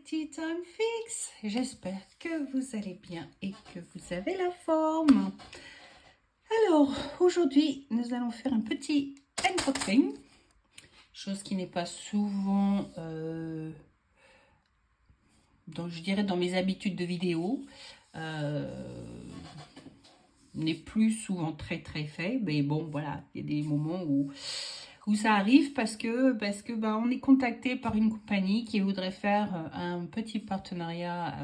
c'est Tea Time Fix. J'espère que vous allez bien et que vous avez la forme. Alors, aujourd'hui, nous allons faire un petit unboxing. Chose qui n'est pas souvent, je dirais dans mes habitudes de vidéo. N'est plus souvent très fait. Mais bon, voilà, il y a des moments où ça arrive parce que on est contacté par une compagnie qui voudrait faire un petit partenariat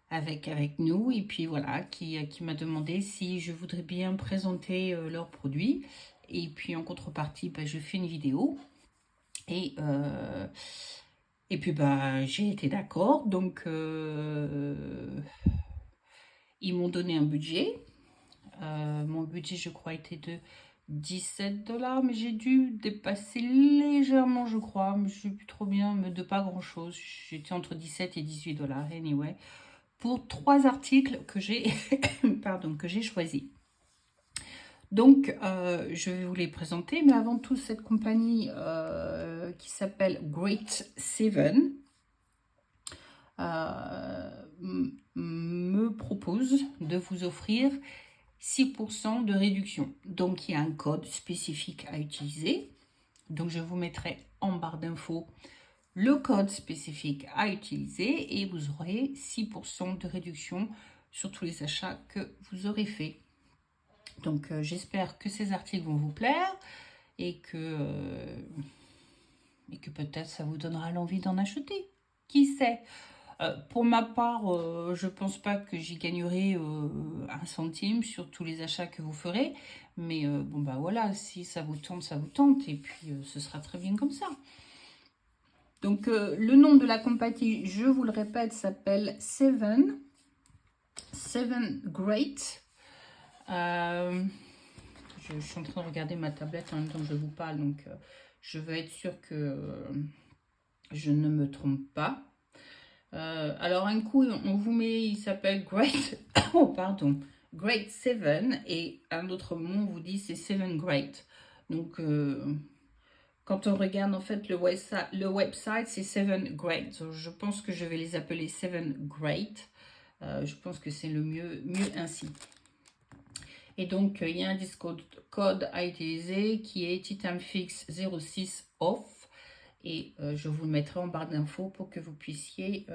avec nous, et puis voilà, qui m'a demandé si je voudrais bien présenter leurs produits, et puis en contrepartie je fais une vidéo, et puis j'ai été d'accord. Donc ils m'ont donné un budget. Mon budget, je crois, était de 17 $, mais j'ai dû dépasser légèrement, je crois, mais je ne sais plus trop bien, mais de pas grand chose. J'étais entre 17 et 18 $, anyway, pour 3 articles que j'ai que j'ai choisis. Donc je vais vous les présenter, mais avant tout, cette compagnie qui s'appelle Great Seven me propose de vous offrir 6% de réduction. Donc il y a un code spécifique à utiliser. Donc je vous mettrai en barre d'infos le code spécifique à utiliser, et vous aurez 6% de réduction sur tous les achats que vous aurez fait. Donc j'espère que ces articles vont vous plaire, et que peut-être ça vous donnera l'envie d'en acheter. Qui sait? Pour ma part, je pense pas que j'y gagnerai 1 centime sur tous les achats que vous ferez. Mais voilà, si ça vous tente, ça vous tente. Et puis, ce sera très bien comme ça. Donc, le nom de la compagnie, je vous le répète, s'appelle Seven Great. Je suis en train de regarder ma tablette en même temps que je vous parle. Donc, je veux être sûre que je ne me trompe pas. Alors un coup on vous met, il s'appelle Great Great Seven, et un autre mot vous dit c'est Seven Great. Donc quand on regarde en fait le website, c'est Seven Great. Donc, je pense que je vais les appeler Seven Great. Je pense que c'est le mieux ainsi. Et donc il y a un code à utiliser qui est Tea Time Fix 06 off. Et je vous le mettrai en barre d'infos pour que vous puissiez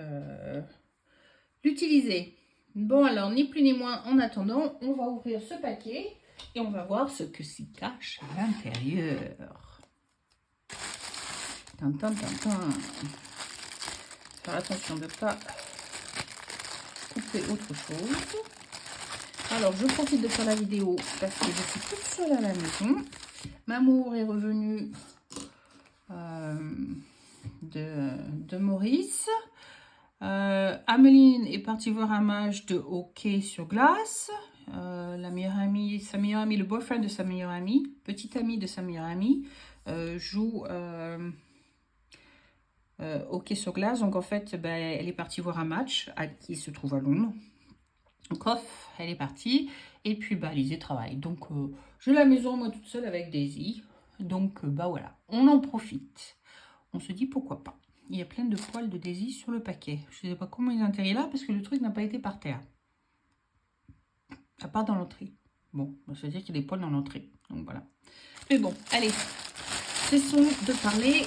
l'utiliser. Bon, alors, ni plus ni moins, en attendant, on va ouvrir ce paquet et on va voir ce que s'y cache à l'intérieur. Faire attention de ne pas couper autre chose. Alors, je profite de faire la vidéo parce que je suis toute seule à la maison. Mamour est revenu de Maurice. Ameline est partie voir un match de hockey sur glace. Sa meilleure amie, le boyfriend de sa meilleure amie, petite amie de sa meilleure amie, joue hockey sur glace. Donc en fait, elle est partie voir un match qui se trouve à Londres. Donc off, elle est partie. Et puis Lizzie travaille. Donc j'ai la maison moi toute seule avec Daisy. Donc voilà, on en profite. On se dit pourquoi pas. Il y a plein de poils de Daisy sur le paquet. Je ne sais pas comment ils ont atterri là parce que le truc n'a pas été par terre. À part dans l'entrée. Bon, ça veut dire qu'il y a des poils dans l'entrée. Donc voilà. Mais bon, allez. Cessons de parler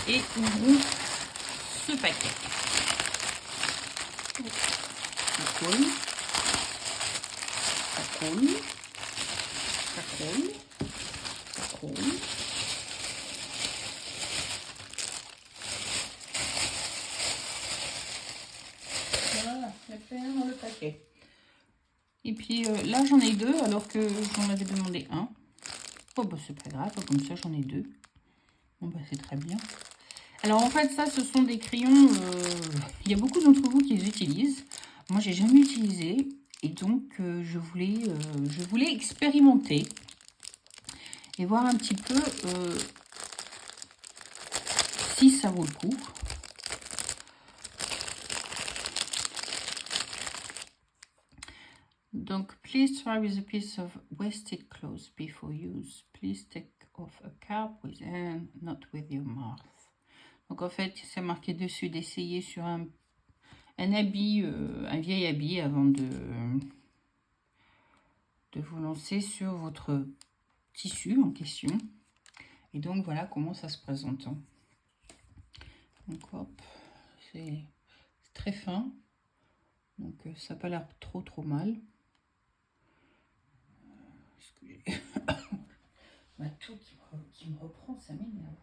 et ouvrons ce paquet. Ça colle. Ça colle. Ça colle. Ça colle. Dans le paquet. Et puis là j'en ai 2 alors que j'en avais demandé un. Oh c'est pas grave, comme ça j'en ai 2. Bon c'est très bien. Alors en fait ça, ce sont des crayons, il y a beaucoup d'entre vous qui les utilisent. Moi j'ai jamais utilisé, et donc je voulais expérimenter et voir un petit peu si ça vaut le coup. Donc, please try with a piece of wasted cloth before use. Please take off a cap with hand, not with your mouth. Donc en fait, c'est marqué dessus d'essayer sur un habit, un vieil habit avant de vous lancer sur votre tissu en question. Et donc voilà comment ça se présente. Donc hop, c'est très fin. Donc ça n'a pas l'air trop mal. Bah, tout qui me reprend, ça m'énerve.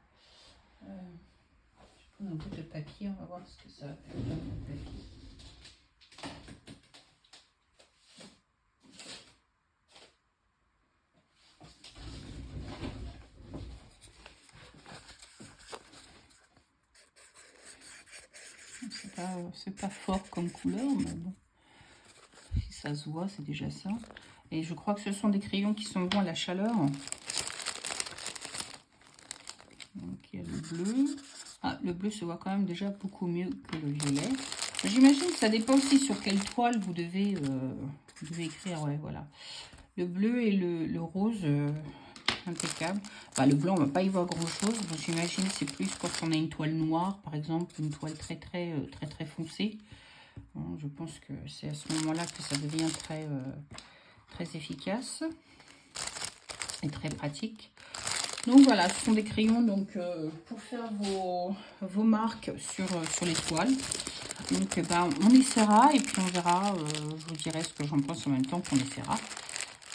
Je prends un bout de papier, on va voir ce que ça va faire dans le papier. C'est pas fort comme couleur, mais bon, si ça se voit, c'est déjà ça. Et je crois que ce sont des crayons qui sont bons à la chaleur. Donc il y a le bleu. Ah, le bleu se voit quand même déjà beaucoup mieux que le violet. J'imagine que ça dépend aussi sur quelle toile vous devez écrire. Ouais, voilà. Le bleu et le rose, impeccable. Enfin, le blanc, on ne va pas y voir grand-chose. J'imagine que c'est plus quand on a une toile noire, par exemple, une toile très foncée. Bon, je pense que c'est à ce moment-là que ça devient très efficace et très pratique. Donc voilà, ce sont des crayons donc, pour faire vos marques sur les toiles. Donc ben, on essaiera et puis on verra. Je vous dirai ce que j'en pense en même temps qu'on essaiera.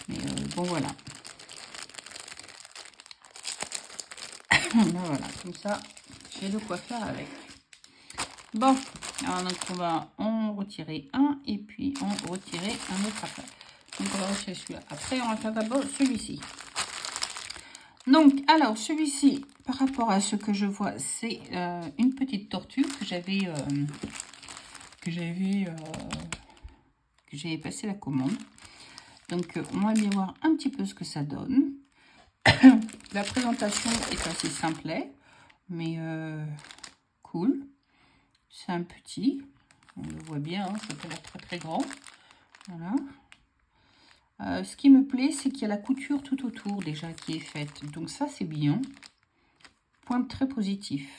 Mais bon voilà. Ben, voilà, comme ça, j'ai de quoi faire avec. Bon, alors donc on va en retirer un et puis en retirer un autre après. Donc on va retirer celui-là. Après, on va faire d'abord celui-ci. Donc, alors, celui-ci, par rapport à ce que je vois, c'est une petite tortue que j'avais passé la commande. Donc, on va bien voir un petit peu ce que ça donne. La présentation est assez simplet, mais cool. C'est un petit, on le voit bien, hein, ça peut être très grand. Voilà. Ce qui me plaît, c'est qu'il y a la couture tout autour déjà qui est faite. Donc ça, c'est bien. Point très positif.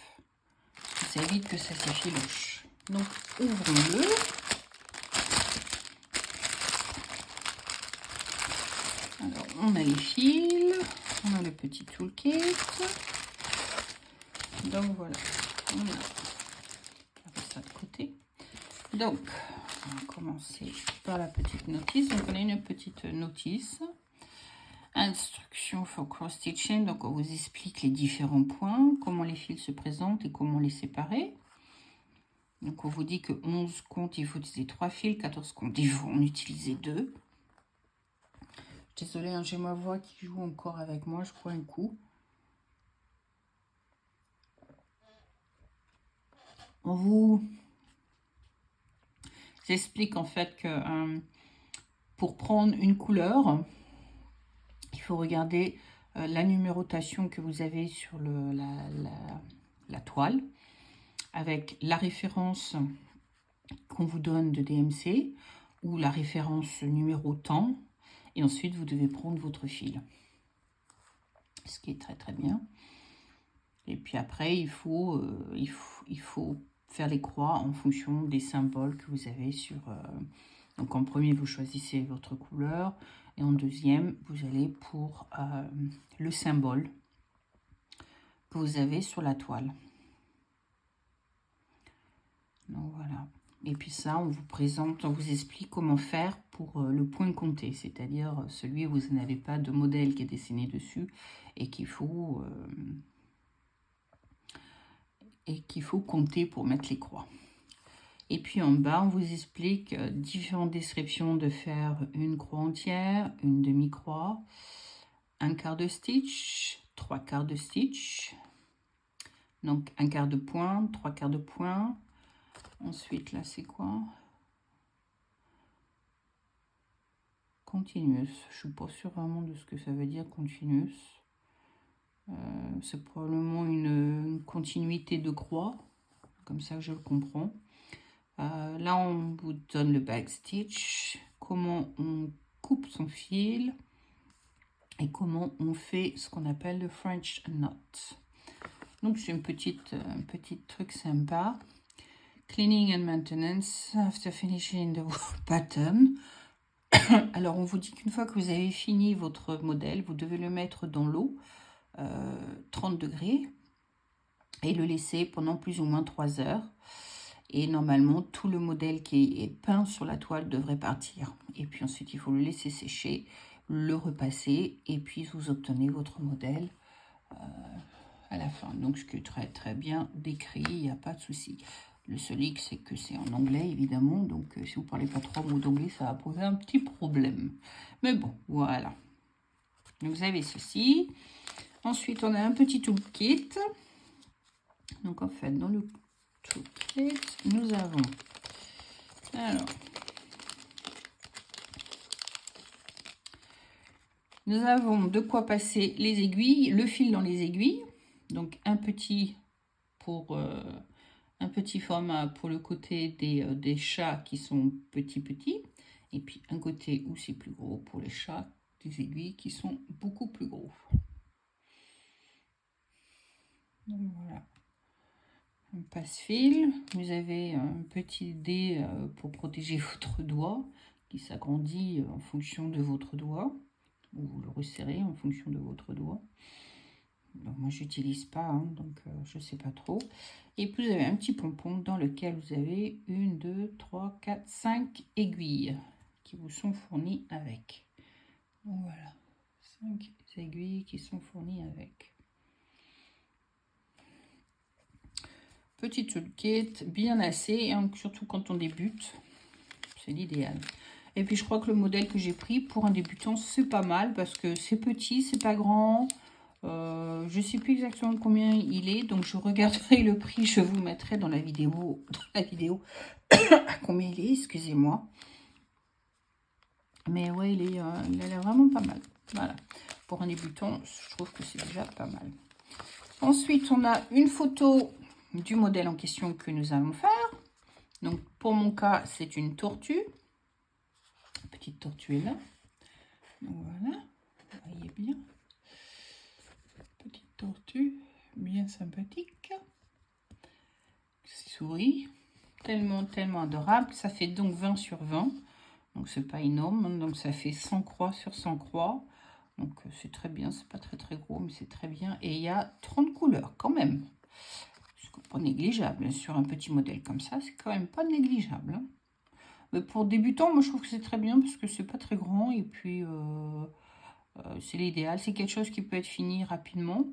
Ça évite que ça s'effiloche. Donc, ouvrons-le. Alors, on a les fils. On a le petit toolkit. Donc, voilà. On a ça de côté. Donc, on va commencer par la petite notice. Donc, on a une petite notice. Instruction for cross stitching. Donc, on vous explique les différents points, comment les fils se présentent et comment les séparer. Donc, on vous dit que 11 comptes, il faut utiliser 3 fils. 14 comptes, il faut en utiliser 2. Désolée, hein, j'ai ma voix qui joue encore avec moi. Je prends un coup. On vous explique en fait que pour prendre une couleur, il faut regarder la numérotation que vous avez sur la toile avec la référence qu'on vous donne de DMC ou la référence numéro temps. Et ensuite, vous devez prendre votre fil. Ce qui est très bien. Et puis après, il faut faire les croix en fonction des symboles que vous avez sur... donc en premier, vous choisissez votre couleur. Et en deuxième, vous allez pour le symbole que vous avez sur la toile. Donc voilà. Et puis ça, on vous présente, on vous explique comment faire pour le point compté, c'est-à-dire celui où vous n'avez pas de modèle qui est dessiné dessus et qu'il faut compter pour mettre les croix. Et puis en bas, on vous explique différentes descriptions de faire une croix entière, une demi-croix, un quart de stitch, 3 quarts de stitch, donc un quart de point, 3 quarts de point. Ensuite, là, c'est quoi? Continuous. Je ne suis pas sûre vraiment de ce que ça veut dire, continuous. C'est probablement une continuité de croix, comme ça que je le comprends. Là, on vous donne le back stitch, comment on coupe son fil et comment on fait ce qu'on appelle le French knot. Donc c'est un petit truc sympa. Cleaning and maintenance after finishing the pattern. Alors on vous dit qu'une fois que vous avez fini votre modèle, vous devez le mettre dans l'eau, 30 degrés, et le laisser pendant plus ou moins 3 heures. Et normalement, tout le modèle qui est peint sur la toile devrait partir. Et puis ensuite, il faut le laisser sécher, le repasser, et puis vous obtenez votre modèle à la fin. Donc, ce qui est très très bien décrit, il n'y a pas de souci. Le seul hic, c'est que c'est en anglais, évidemment. Donc, si vous ne parlez pas 3 mots d'anglais, ça va poser un petit problème. Mais bon, voilà. Donc, vous avez ceci. Ensuite, on a un petit toolkit. Donc, en fait, dans le toolkit, nous avons... Alors... Nous avons de quoi passer les aiguilles, le fil dans les aiguilles. Donc, un petit format pour le côté des chats qui sont petits. Et puis, un côté où c'est plus gros pour les chats des aiguilles qui sont beaucoup plus gros. Donc, voilà. Un passe-fil. Vous avez un petit dé pour protéger votre doigt qui s'agrandit en fonction de votre doigt. Ou vous le resserrez en fonction de votre doigt. Donc, moi, j'utilise pas, hein, donc je sais pas trop. Et puis, vous avez un petit pompon dans lequel vous avez 1, 2, 3, 4, 5 aiguilles qui vous sont fournies avec. Donc, voilà, 5 aiguilles qui sont fournies avec. Petit toolkit, bien assez, et surtout quand on débute, c'est l'idéal. Et puis, je crois que le modèle que j'ai pris pour un débutant, c'est pas mal parce que c'est petit, c'est pas grand. Je ne sais plus exactement combien il est, donc je regarderai le prix, je vous mettrai dans la vidéo à combien il est, excusez-moi. Mais ouais, il a l'air vraiment pas mal. Voilà, pour un débutant, je trouve que c'est déjà pas mal. Ensuite, on a une photo du modèle en question que nous allons faire. Donc, pour mon cas, c'est une tortue. Une petite tortue est là. Donc, voilà, vous voyez bien. Petite tortue, bien sympathique. Souris, tellement adorable. Ça fait donc 20 sur 20. Donc, c'est pas énorme. Donc, ça fait 100 croix sur 100 croix. Donc, c'est très bien. C'est pas très gros, mais c'est très bien. Et il y a 30 couleurs quand même. C'est pas négligeable. Sur un petit modèle comme ça, c'est quand même pas négligeable. Hein. Mais pour débutants, moi, je trouve que c'est très bien parce que c'est pas très grand. Et puis, c'est l'idéal. C'est quelque chose qui peut être fini rapidement.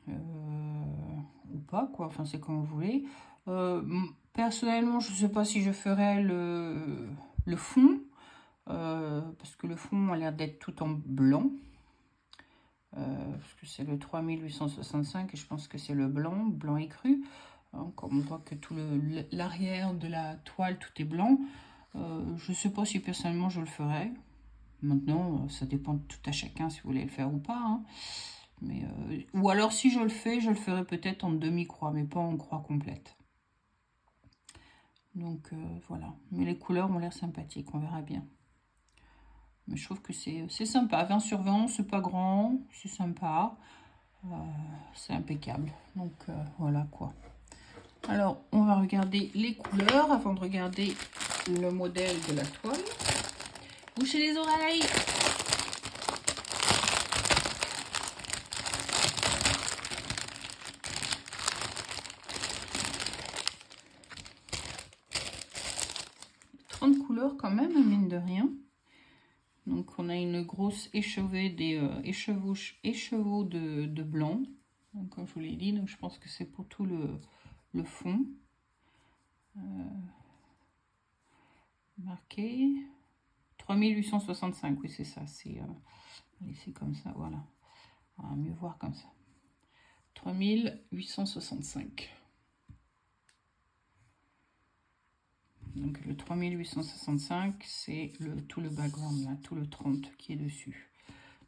Ou pas, quoi. Enfin, c'est comme vous voulez. Personnellement, je ne sais pas si je ferais le fond. Parce que le fond a l'air d'être tout en blanc. Parce que c'est le 3865 et je pense que c'est le blanc écru. Hein, comme on voit que tout l'arrière de la toile, tout est blanc. Je ne sais pas si personnellement je le ferais. Maintenant, ça dépend de tout à chacun si vous voulez le faire ou pas. Hein. Mais, ou alors si je le ferai peut-être en demi-croix, mais pas en croix complète. Donc voilà. Mais les couleurs ont l'air sympathiques, on verra bien. Mais je trouve que c'est sympa. 20 sur 20, c'est pas grand, c'est sympa. C'est impeccable. Donc voilà quoi. Alors, on va regarder les couleurs avant de regarder le modèle de la toile. Bouchez les oreilles. Couleurs quand même, mine de rien. Donc on a une grosse échevée écheveaux de blanc. Donc, comme je vous l'ai dit, donc je pense que c'est pour tout le fond. Marqué 3865, oui c'est ça. C'est comme ça, voilà. On va mieux voir comme ça. 3865. Donc le 3865, c'est tout le background là, tout le 30 qui est dessus.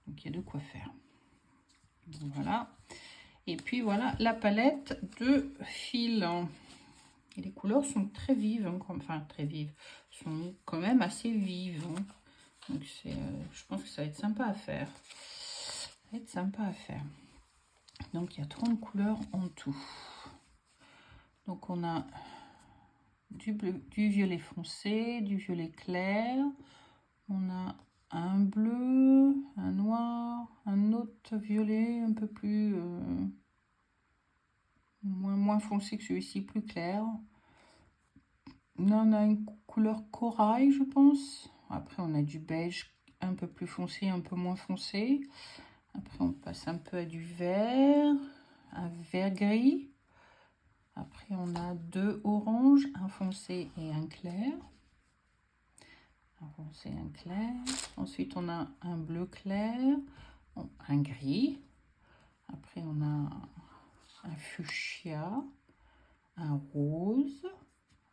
Donc il y a de quoi faire. Donc, voilà. Et puis voilà la palette de fils. Et les couleurs sont très vives, hein, enfin très vives, sont quand même assez vives. Hein. Donc je pense que ça va être sympa à faire. Ça va être sympa à faire. Donc, il y a 30 couleurs en tout. Donc, on a du bleu, du violet foncé, du violet clair. On a un bleu, un noir, un autre violet un peu plus... moins foncé que celui-ci, plus clair. Là, on a une couleur corail, je pense. Après, on a du beige un peu plus foncé, un peu moins foncé. Après, on passe un peu à du vert, un vert gris. Après, on a deux oranges, un foncé et un clair. Un foncé et un clair. Ensuite, on a un bleu clair, un gris. Après, on a un fuchsia, un rose.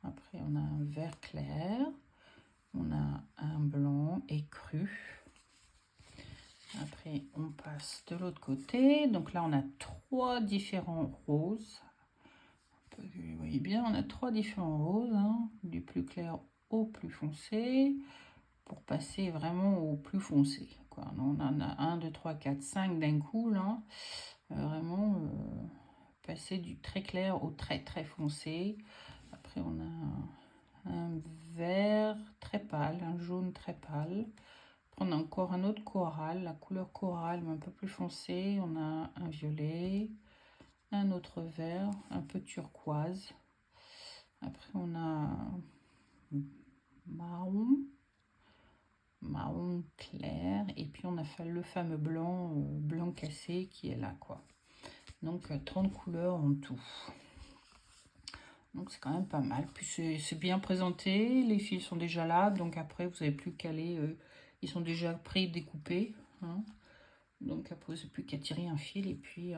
Après, on a un vert clair. On a un blanc écru. Après, on passe de l'autre côté. Donc là, on a trois différents roses. Vous voyez bien, on a trois différents roses, hein, du plus clair au plus foncé, pour passer vraiment au plus foncé, quoi. On en a 1, 2, 3, 4, 5 d'un coup, là. Vraiment, passer du très clair au très très foncé. Après, on a un vert très pâle, un jaune très pâle. Après, on a encore un autre coral, la couleur coral, mais un peu plus foncé. On a un violet, un autre vert, un peu turquoise. Après, on a marron clair. Et puis, on a fait le fameux blanc, blanc cassé qui est là, quoi. Donc, 30 couleurs en tout. Donc, c'est quand même pas mal. Puis, c'est bien présenté. Les fils sont déjà là. Donc, après, vous n'avez plus qu'à les... ils sont déjà pré-découpés. Hein. Donc, après, vous n'avez plus qu'à tirer un fil et puis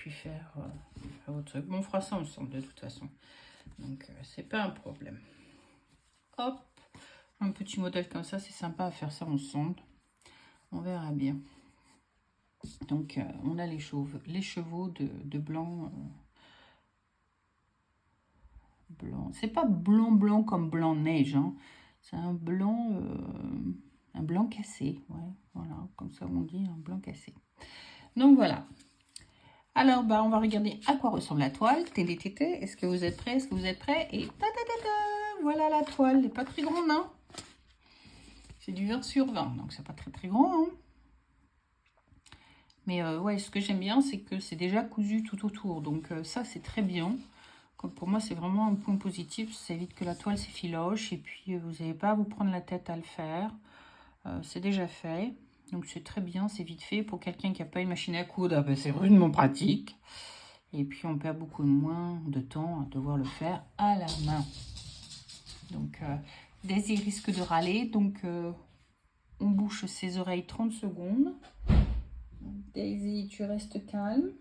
faire votre truc. Bon, on fera ça ensemble, de toute façon. Donc, c'est pas un problème. Hop, un petit modèle comme ça, c'est sympa à faire ça ensemble. On verra bien. Donc, on a les chevaux de blanc. Blanc. C'est pas blanc comme blanc neige. Hein. C'est un blanc cassé. Ouais, voilà, comme ça on dit, un blanc cassé. Donc, voilà. Alors, bah, on va regarder à quoi ressemble la toile. Est-ce que vous êtes prêts? Est-ce que vous êtes prêts? Et voilà la toile. Elle n'est pas très grande, hein. C'est du 20 sur 20, donc c'est pas très très grand. Hein. Mais ouais, ce que j'aime bien, c'est que c'est déjà cousu tout autour. Donc ça, c'est très bien. Comme pour moi, c'est vraiment un point positif. Ça évite que la toile s'effiloche. Et puis, vous n'avez pas à vous prendre la tête à le faire. C'est déjà fait. Donc c'est très bien, c'est vite fait. Pour quelqu'un qui n'a pas une machine à coudre, ben, c'est rudement pratique. Et puis, on perd beaucoup moins de temps à devoir le faire à la main. Donc, Daisy risque de râler. Donc, on bouche ses oreilles 30 secondes. Daisy, tu restes calme.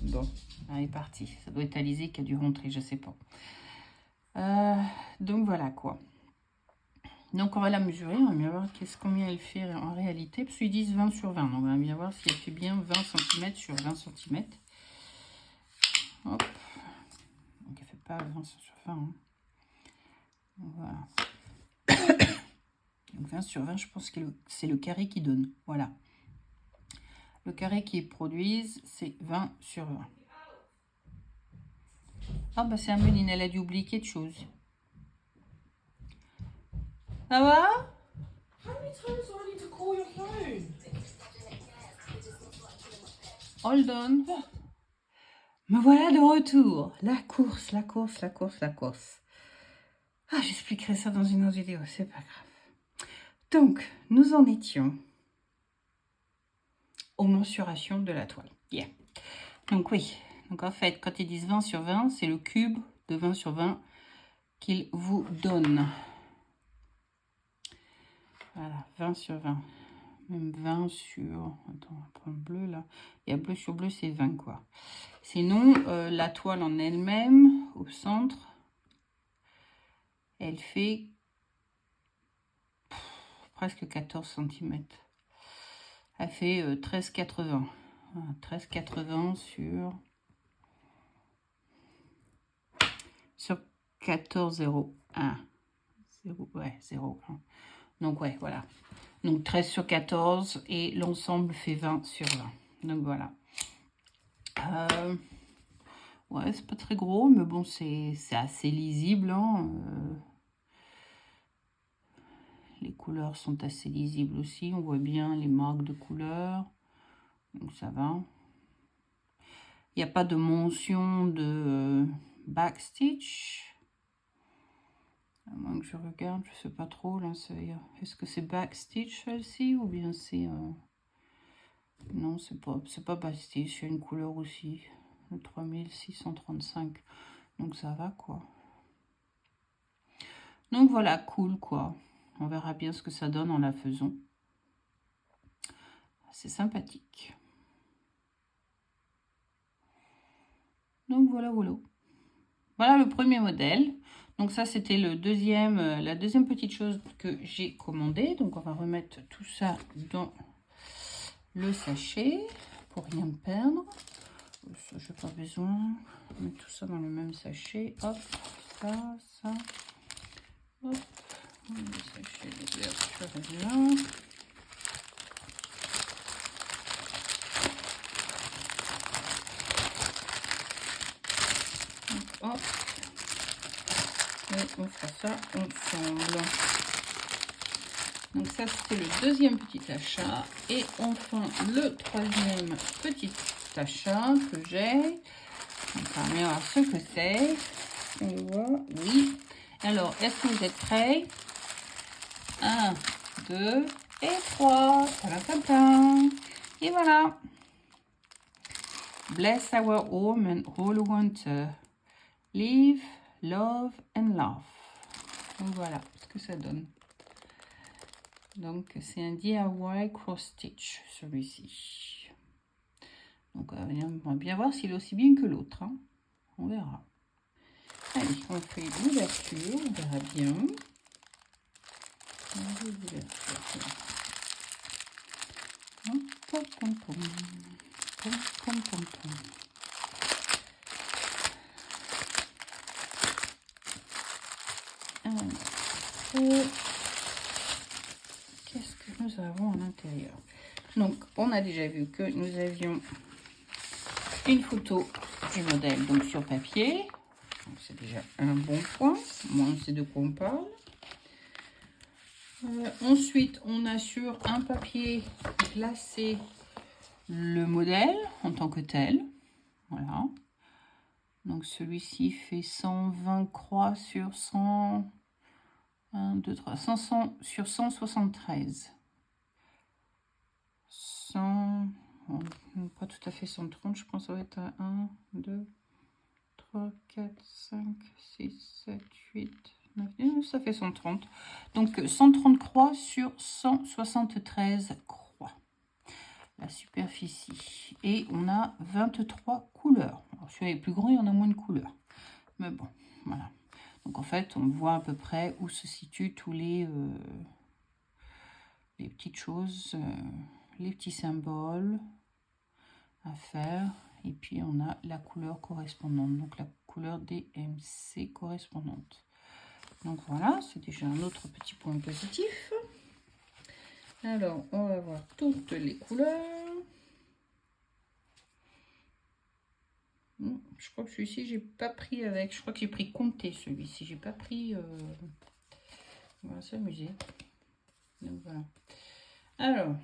Bon, elle est partie. Ça doit être Alizée qui a dû rentrer, je sais pas. Donc, voilà quoi. Donc, on va la mesurer. On va bien voir combien elle fait en réalité. Parce qu'ils disent 20 sur 20. Donc, on va bien voir si elle fait bien 20 cm sur 20 cm. Hop. Donc, elle fait pas 20 sur 20. Hein. Voilà. Donc 20 sur 20, je pense que c'est le carré qui donne. Voilà. Le carré qui produise, c'est 20 sur 20. Ah bah c'est Ameline, elle a dû oublier quelque chose. Ça va? Hold on. Me voilà de retour. La course. Ah, j'expliquerai ça dans une autre vidéo, c'est pas grave. Donc, nous en étions aux mensurations de la toile. Yeah. Donc oui, donc en fait, quand ils disent 20 sur 20, c'est le cube de 20 sur 20 qu'ils vous donnent. Voilà, 20 sur 20. Même 20 sur... Attends, on va prendre bleu là. Il y a bleu sur bleu, c'est 20 quoi. Sinon, la toile en elle-même, au centre, elle fait presque 14 cm. Elle fait 13,80. Voilà, 13,80 sur 14,01. 0,1. Donc, ouais, voilà. Donc, 13 sur 14 et l'ensemble fait 20 sur 20. Donc, voilà. Ouais, c'est pas très gros, mais bon, c'est assez lisible. Hein. Les couleurs sont assez lisibles aussi. On voit bien les marques de couleurs. Donc, ça va. Il n'y a pas de mention de backstitch. À moins que je regarde, je sais pas trop. Là, est-ce que c'est backstitch celle-ci ou bien c'est... Non, c'est pas backstitch. Il y a une couleur aussi. Le 3635. Donc ça va quoi. Donc voilà, cool quoi. On verra bien ce que ça donne en la faisant. C'est sympathique. Donc voilà, voilà. Voilà le premier modèle. Donc ça, c'était la deuxième petite chose que j'ai commandée. Donc on va remettre tout ça dans le sachet pour rien perdre. Ça, je n'ai pas besoin. Mettre tout ça dans le même sachet. Hop, ça. Hop, le sachet de là. Hop. Et on fera ça ensemble. Donc ça, c'était le deuxième petit achat. Et enfin, le troisième petit achat que j'ai. Donc, on va voir ce que c'est. On voit, oui. Alors, est-ce que vous êtes prêts? 1, 2 et 3. Et voilà. Bless our home and all winter. Live, love and laugh. Donc voilà ce que ça donne. Donc c'est un DIY cross stitch celui-ci. Donc on va bien voir s'il est aussi bien que l'autre. Hein. On verra. Allez, on fait l'ouverture, on verra bien. Qu'est-ce que nous avons à l'intérieur? Donc, on a déjà vu que nous avions une photo du modèle donc sur papier. C'est déjà un bon point. Moi, on sait de quoi on parle. Ensuite, on a sur un papier glacé le modèle en tant que tel. Voilà. Donc, celui-ci fait 120 croix sur 100... 1, 2, 3, 100 sur 173. 100... Pas tout à fait 130, je pense que ça va être à 1, 2, 3, 4, 5, 6, 7, 8, 9, ça fait 130. Donc 130 croix sur 173 croix. La superficie. Et on a 23 couleurs. Alors, celui-là est plus grand, il y en a moins de couleurs. Mais bon, voilà. Donc en fait, on voit à peu près où se situent tous les petites choses, les petits symboles à faire. Et puis on a la couleur correspondante, donc la couleur DMC correspondante. Donc voilà, c'est déjà un autre petit point positif. Alors, on va voir toutes les couleurs. Je crois que celui-ci, j'ai pas pris avec. Je crois que j'ai pris Comté, celui-ci. J'ai pas pris... On va s'amuser. Donc voilà. Alors.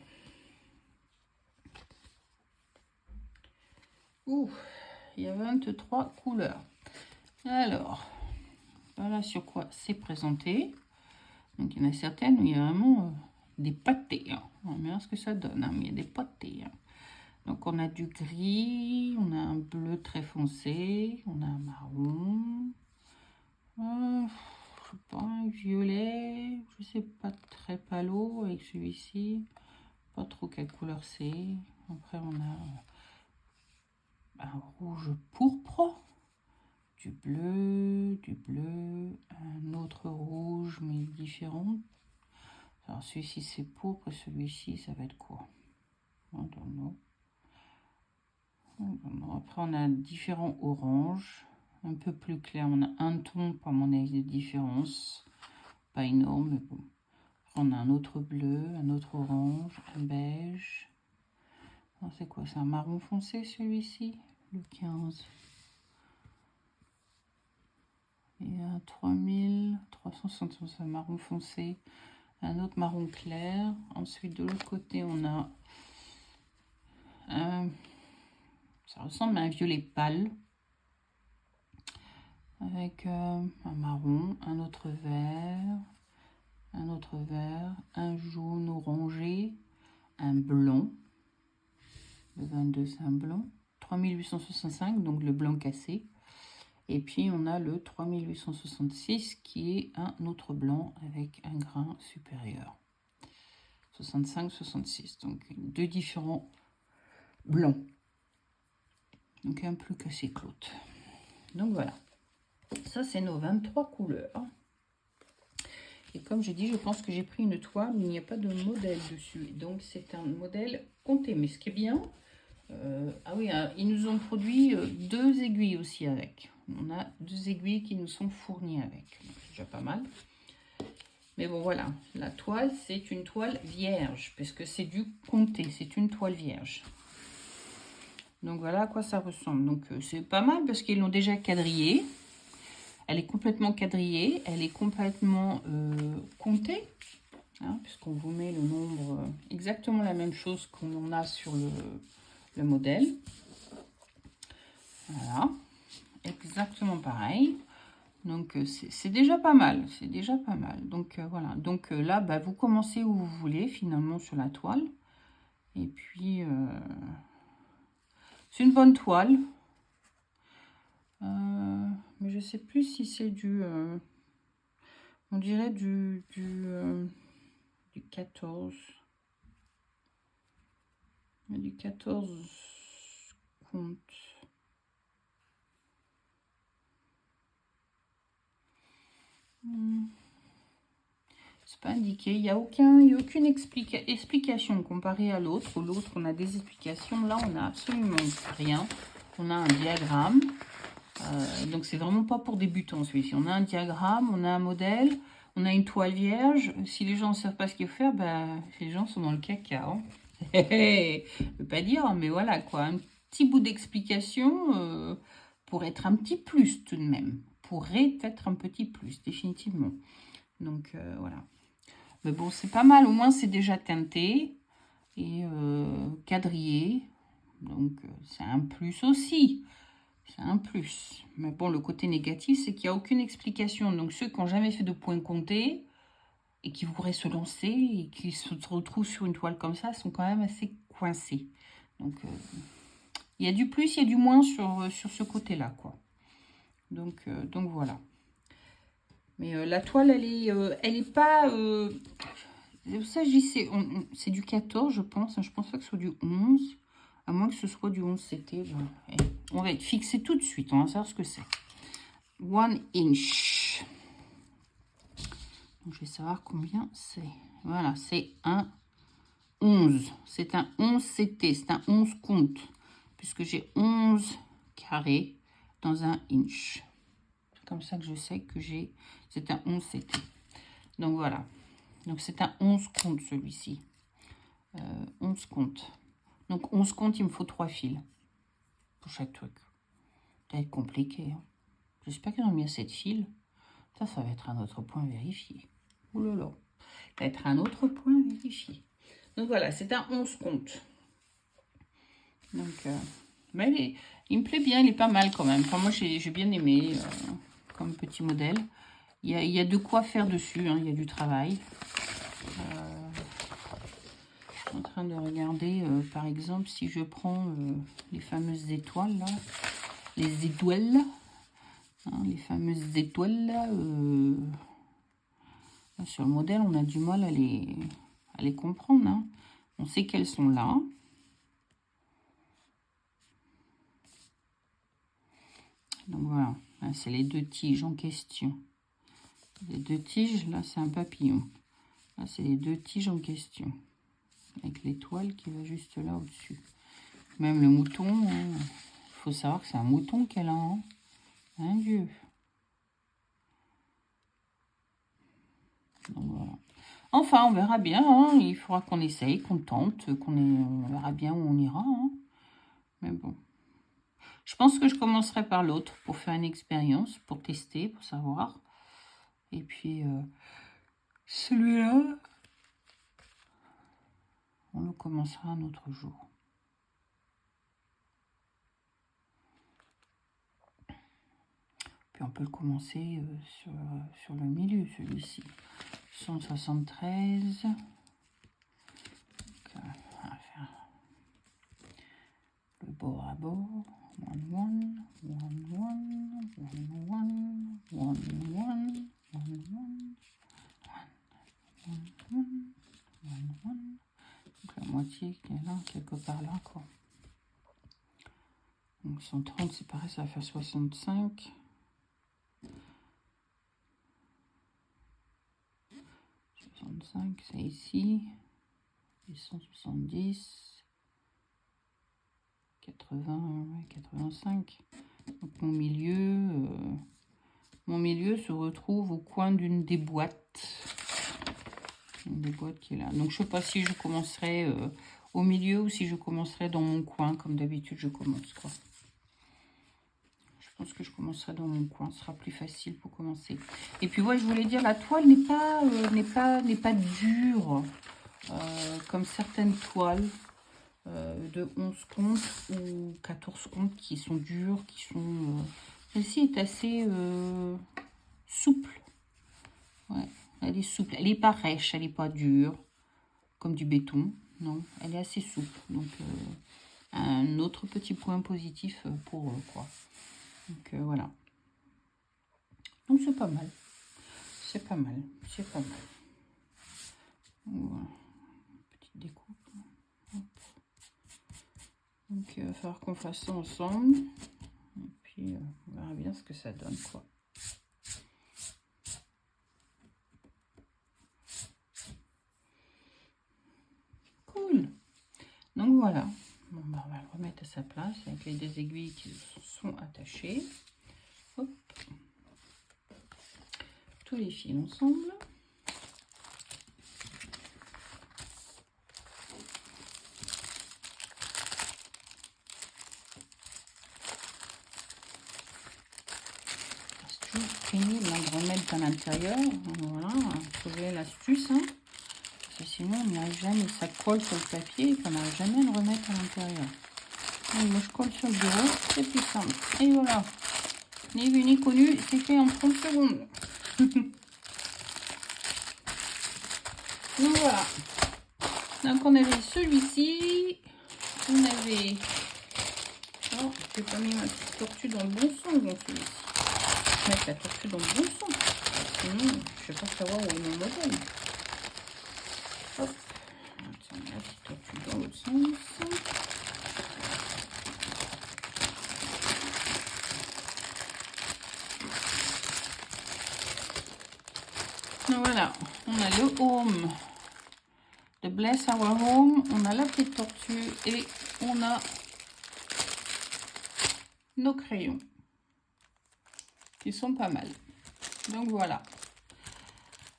Il y a 23 couleurs. Alors, voilà sur quoi c'est présenté. Donc, il y en a certaines où il y a vraiment des pâtés. Hein. On va voir ce que ça donne, hein, mais il y a des pâtés. Hein. Donc, on a du gris, on a un bleu très foncé, on a un marron, je sais pas, un violet, je sais pas, très palo avec celui-ci. Pas trop quelle couleur c'est. Après, on a un rouge pourpre. Du bleu, un autre rouge mais différent. Alors celui-ci c'est pourpre, celui-ci ça va être quoi? Après on a différents oranges, un peu plus clair, on a un ton par mon avis de différence, pas énorme mais bon. Prendre un autre bleu, un autre orange, un beige. C'est quoi? C'est un marron foncé celui-ci, le 15. Et un 3360, c'est un marron foncé. Un autre marron clair. Ensuite, de l'autre côté, on a un... Ça ressemble à un violet pâle. Avec un marron, un autre vert, un jaune orangé, un blanc. Le 22, c'est un blanc. 3865, donc le blanc cassé. Et puis, on a le 3866 qui est un autre blanc avec un grain supérieur. 65, 66. Donc, deux différents blancs. Donc, un plus cassé que l'autre. Donc, voilà. Ça, c'est nos 23 couleurs. Et comme je dis, je pense que j'ai pris une toile, mais il n'y a pas de modèle dessus. Donc, c'est un modèle compté. Mais ce qui est bien... ah oui, ils nous ont produit 2 aiguilles aussi avec. On a 2 aiguilles qui nous sont fournies avec. C'est déjà pas mal. Mais bon, voilà. La toile, c'est une toile vierge, puisque c'est du comté. C'est une toile vierge. Donc, voilà à quoi ça ressemble. Donc, c'est pas mal parce qu'ils l'ont déjà quadrillée. Elle est complètement quadrillée. Elle est complètement comptée. Hein, puisqu'on vous met le nombre, exactement la même chose qu'on a sur le modèle. Voilà, exactement pareil. Donc, c'est déjà pas mal. C'est déjà pas mal. Donc, voilà. Donc, là, bah, vous commencez où vous voulez, finalement, sur la toile. Et puis, c'est une bonne toile. Mais je sais plus si c'est du... on dirait du 14. Du 14 compte. C'est pas indiqué. Il n'y a aucune explication comparée à l'autre. L'autre, on a des explications. Là, on n'a absolument rien. On a un diagramme. Donc, c'est vraiment pas pour débutants, celui-ci. On a un diagramme, on a un modèle, on a une toile vierge. Si les gens ne savent pas ce qu'il faut faire, ben, les gens sont dans le caca. Hein. Je ne veux pas dire, mais voilà, quoi. Un petit bout d'explication pour être un petit plus, tout de même. Pourrait être un petit plus, définitivement. Donc, voilà. Mais bon, c'est pas mal. Au moins, c'est déjà teinté et quadrillé. Donc, c'est un plus aussi. C'est un plus. Mais bon, le côté négatif, c'est qu'il n'y a aucune explication. Donc, ceux qui n'ont jamais fait de point compté et qui voudraient se lancer et qui se retrouvent sur une toile comme ça, sont quand même assez coincés. Donc, il y a du plus, il y a du moins sur ce côté-là, quoi. Donc voilà. Mais la toile, elle est pas... ça, je dis, c'est du 14, je pense. Je pense pas que ce soit du 11. À moins que ce soit du 11 CT. On va être fixé tout de suite. On va savoir ce que c'est. 1 inch. Donc, je vais savoir combien c'est. Voilà, c'est un 11. C'est un 11 CT. C'est un 11 compte. Puisque j'ai 11 carrés dans un inch. C'est comme ça que je sais que c'est un 11 CT. Donc, voilà. Donc, c'est un 11 compte, celui-ci. 11 comptes. Donc, 11 comptes, il me faut 3 fils pour chaque truc. Ça va être compliqué. Hein. J'espère qu'ils ont mis assez de fils. Ça va être un autre point vérifié. Ouh là là. Ça va être un autre point vérifié. Donc, voilà, c'est un 11 comptes. Donc, mais il me plaît bien, il est pas mal quand même. Enfin, moi, j'ai bien aimé comme petit modèle. Il y a de quoi faire dessus, hein, il y a du travail. Je suis en train de regarder, par exemple, si je prends les fameuses étoiles, là, les étoiles, hein, les fameuses étoiles, là, sur le modèle, on a du mal à les comprendre. Hein. On sait qu'elles sont là. Donc voilà, c'est les 2 tiges en question. Les 2 tiges, là, c'est un papillon. Là, c'est les 2 tiges en question. Avec l'étoile qui va juste là au-dessus. Même le mouton, il faut savoir que c'est un mouton qu'elle a. Hein. Un dieu. Donc voilà. Enfin, on verra bien. Hein. Il faudra qu'on essaye, qu'on tente, on verra bien où on ira. Hein. Mais bon. Je pense que je commencerai par l'autre pour faire une expérience, pour tester, pour savoir. Et puis, celui-là, on le commencera un autre jour. Puis on peut le commencer sur le milieu, celui-ci. 173. Donc, on va faire le bord à bord. 1, 1, 1, 1, 1, 1, 1, 1, 1, 1, 1, 1. Donc la moitié qui est là, quelque part là, quoi. Donc 130, c'est pareil, ça va faire 65. 65, c'est ici. Et 170. 80, 85. Donc mon milieu se retrouve au coin d'une des boîtes. Une des boîtes qui est là. Donc je sais pas si je commencerai au milieu ou si je commencerai dans mon coin, comme d'habitude je commence, quoi. Je pense que je commencerai dans mon coin, ce sera plus facile pour commencer. Et puis ouais, je voulais dire, la toile n'est pas dure comme certaines toiles de 11 comptes ou 14 comptes qui sont dures, qui sont... Celle-ci est assez souple. Ouais, elle est souple. Elle n'est pas rêche, elle n'est pas dure, comme du béton. Non, elle est assez souple. Donc, un autre petit point positif pour eux, quoi. Donc, voilà. Donc, c'est pas mal. C'est pas mal. C'est pas mal. Voilà. Petite découpe. Hop. Donc, il va falloir qu'on fasse ça ensemble. Et puis, on verra bien ce que ça donne, quoi. Cool. Donc, voilà. Bon, bah, on va le remettre à sa place avec les deux aiguilles qui sont attachées. Hop. Tous les fils ensemble. C'est toujours pénible de remettre à l'intérieur. Voilà, trouver l'astuce. Hein. Parce que sinon, on n'y arrive jamais. Ça colle sur le papier et qu'on n'arrive jamais à le remettre à l'intérieur. Moi, je colle sur le bureau. C'est plus simple. Et voilà. Ni vu ni connu, c'est fait en 30 secondes. Donc voilà. Donc on avait celui-ci. On avait... Oh, j'ai pas mis ma petite tortue dans le bon sens dans celui-ci. Mettre la tortue dans le bon sens. Sinon, je vais pas savoir où est mon modèle. Hop. Attends, la petite tortue dans l'autre sens. Donc voilà, on a le home de Bless Our Home, on a la petite tortue et on a nos crayons qui sont pas mal. Donc voilà.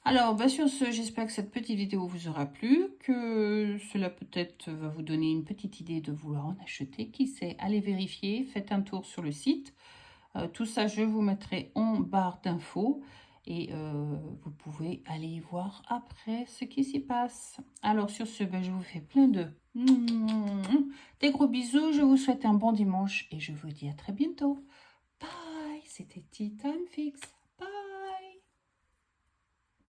Alors, bah sur ce, j'espère que cette petite vidéo vous aura plu, que cela peut-être va vous donner une petite idée de vouloir en acheter. Qui sait, allez vérifier, faites un tour sur le site. Tout ça, je vous mettrai en barre d'infos. Et vous pouvez aller voir après ce qui s'y passe. Alors sur ce, ben, je vous fais plein de des gros bisous. Je vous souhaite un bon dimanche et je vous dis à très bientôt. Bye, c'était Tea Time Fix.